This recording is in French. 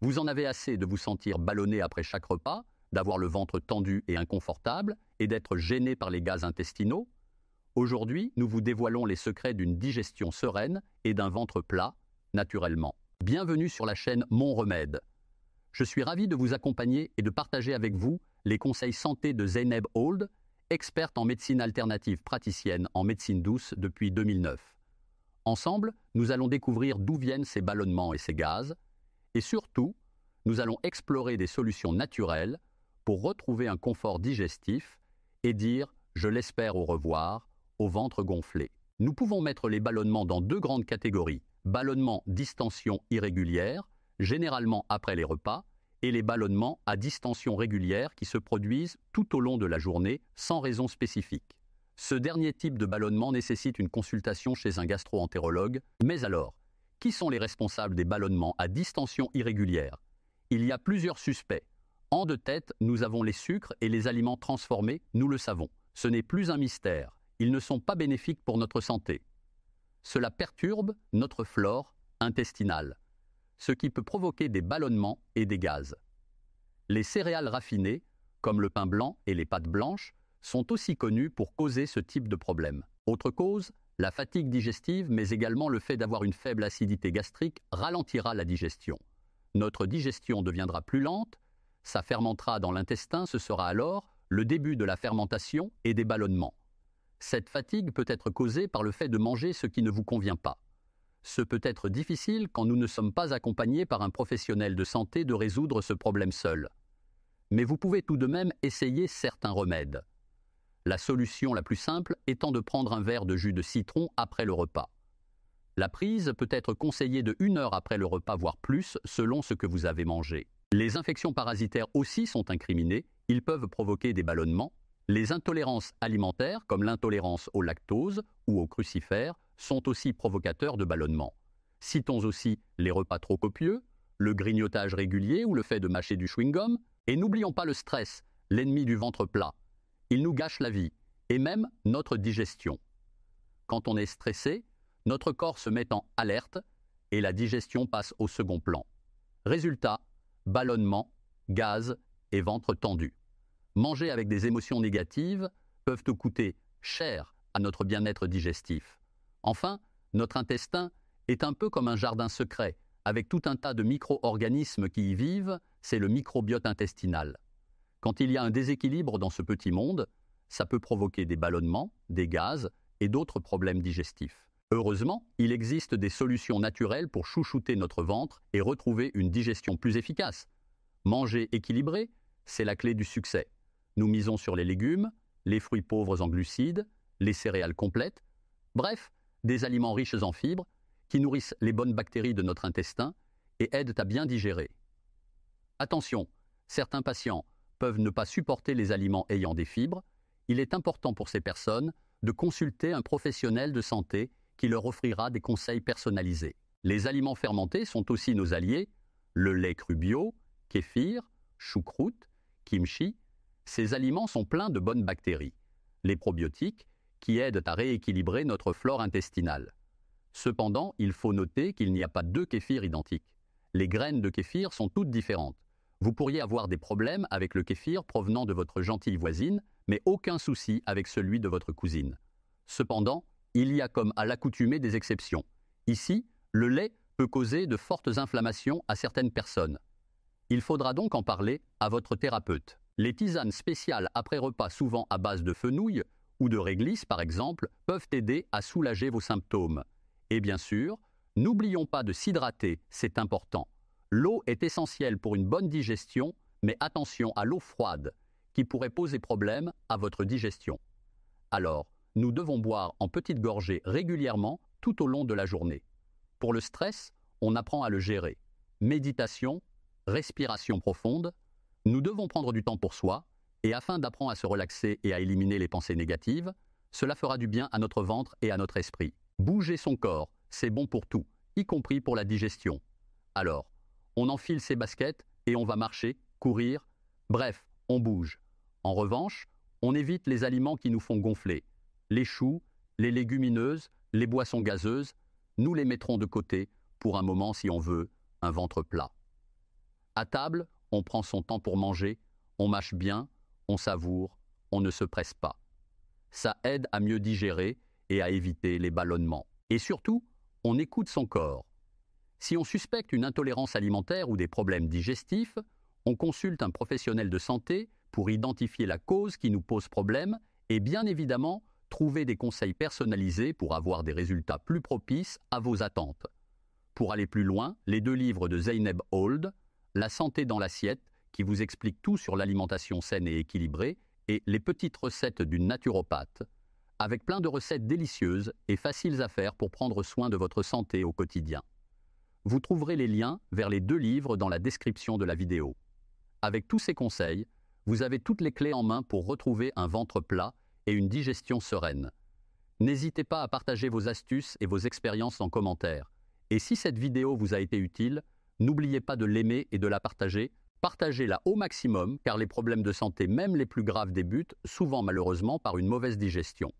Vous en avez assez de vous sentir ballonné après chaque repas, d'avoir le ventre tendu et inconfortable, et d'être gêné par les gaz intestinaux? Aujourd'hui, nous vous dévoilons les secrets d'une digestion sereine et d'un ventre plat, naturellement. Bienvenue sur la chaîne Mon Remède. Je suis ravi de vous accompagner et de partager avec vous les conseils santé de Zeynep Ould, experte en médecine alternative praticienne en médecine douce depuis 2009. Ensemble, nous allons découvrir d'où viennent ces ballonnements et ces gaz, et surtout, nous allons explorer des solutions naturelles pour retrouver un confort digestif et dire, je l'espère, au revoir, au ventre gonflé. Nous pouvons mettre les ballonnements dans deux grandes catégories: ballonnements distension irrégulière, généralement après les repas, et les ballonnements à distension régulière qui se produisent tout au long de la journée sans raison spécifique. Ce dernier type de ballonnement nécessite une consultation chez un gastro-entérologue. Mais alors, qui sont les responsables des ballonnements à distension irrégulière? Il y a plusieurs suspects. En deux têtes, nous avons les sucres et les aliments transformés, nous le savons. Ce n'est plus un mystère. Ils ne sont pas bénéfiques pour notre santé. Cela perturbe notre flore intestinale, ce qui peut provoquer des ballonnements et des gaz. Les céréales raffinées, comme le pain blanc et les pâtes blanches, sont aussi connues pour causer ce type de problème. Autre cause, la fatigue digestive, mais également le fait d'avoir une faible acidité gastrique ralentira la digestion. Notre digestion deviendra plus lente, ça fermentera dans l'intestin, ce sera alors le début de la fermentation et des ballonnements. Cette fatigue peut être causée par le fait de manger ce qui ne vous convient pas. Ce peut être difficile quand nous ne sommes pas accompagnés par un professionnel de santé de résoudre ce problème seul. Mais vous pouvez tout de même essayer certains remèdes. La solution la plus simple étant de prendre un verre de jus de citron après le repas. La prise peut être conseillée de 1 heure après le repas, voire plus, selon ce que vous avez mangé. Les infections parasitaires aussi sont incriminées, ils peuvent provoquer des ballonnements. Les intolérances alimentaires, comme l'intolérance au lactose ou aux crucifères, sont aussi provocateurs de ballonnements. Citons aussi les repas trop copieux, le grignotage régulier ou le fait de mâcher du chewing-gum. Et n'oublions pas le stress, l'ennemi du ventre plat. Il nous gâche la vie, et même notre digestion. Quand on est stressé, notre corps se met en alerte et la digestion passe au second plan. Résultat, ballonnement, gaz et ventre tendu. Manger avec des émotions négatives peuvent nous coûter cher à notre bien-être digestif. Enfin, notre intestin est un peu comme un jardin secret, avec tout un tas de micro-organismes qui y vivent, c'est le microbiote intestinal. Quand il y a un déséquilibre dans ce petit monde, ça peut provoquer des ballonnements, des gaz et d'autres problèmes digestifs. Heureusement, il existe des solutions naturelles pour chouchouter notre ventre et retrouver une digestion plus efficace. Manger équilibré, c'est la clé du succès. Nous misons sur les légumes, les fruits pauvres en glucides, les céréales complètes, bref, des aliments riches en fibres qui nourrissent les bonnes bactéries de notre intestin et aident à bien digérer. Attention, certains patients peuvent ne pas supporter les aliments ayant des fibres. Il est important pour ces personnes de consulter un professionnel de santé qui leur offrira des conseils personnalisés. Les aliments fermentés sont aussi nos alliés. Le lait cru bio, kéfir, choucroute, kimchi. Ces aliments sont pleins de bonnes bactéries, les probiotiques, qui aident à rééquilibrer notre flore intestinale. Cependant, il faut noter qu'il n'y a pas 2 kéfirs identiques. Les graines de kéfir sont toutes différentes. Vous pourriez avoir des problèmes avec le kéfir provenant de votre gentille voisine, mais aucun souci avec celui de votre cousine. Cependant, il y a comme à l'accoutumée des exceptions. Ici, le lait peut causer de fortes inflammations à certaines personnes. Il faudra donc en parler à votre thérapeute. Les tisanes spéciales après repas, souvent à base de fenouil ou de réglisse par exemple, peuvent aider à soulager vos symptômes. Et bien sûr, n'oublions pas de s'hydrater, c'est important. L'eau est essentielle pour une bonne digestion, mais attention à l'eau froide, qui pourrait poser problème à votre digestion. Alors, nous devons boire en petites gorgées régulièrement tout au long de la journée. Pour le stress, on apprend à le gérer. Méditation, respiration profonde. Nous devons prendre du temps pour soi, et afin d'apprendre à se relaxer et à éliminer les pensées négatives, cela fera du bien à notre ventre et à notre esprit. Bouger son corps, c'est bon pour tout, y compris pour la digestion. Alors, on enfile ses baskets et on va marcher, courir, bref, on bouge. En revanche, on évite les aliments qui nous font gonfler. Les choux, les légumineuses, les boissons gazeuses, nous les mettrons de côté pour un moment si on veut un ventre plat. À table, on prend son temps pour manger, on mâche bien, on savoure, on ne se presse pas. Ça aide à mieux digérer et à éviter les ballonnements. Et surtout, on écoute son corps. Si on suspecte une intolérance alimentaire ou des problèmes digestifs, on consulte un professionnel de santé pour identifier la cause qui nous pose problème et bien évidemment trouver des conseils personnalisés pour avoir des résultats plus propices à vos attentes. Pour aller plus loin, les 2 livres de Zeynep Old, La santé dans l'assiette, qui vous explique tout sur l'alimentation saine et équilibrée, et Les petites recettes d'une naturopathe, avec plein de recettes délicieuses et faciles à faire pour prendre soin de votre santé au quotidien. Vous trouverez les liens vers les 2 livres dans la description de la vidéo. Avec tous ces conseils, vous avez toutes les clés en main pour retrouver un ventre plat et une digestion sereine. N'hésitez pas à partager vos astuces et vos expériences en commentaire. Et si cette vidéo vous a été utile, n'oubliez pas de l'aimer et de la partager. Partagez-la au maximum car les problèmes de santé, même les plus graves, débutent souvent malheureusement par une mauvaise digestion.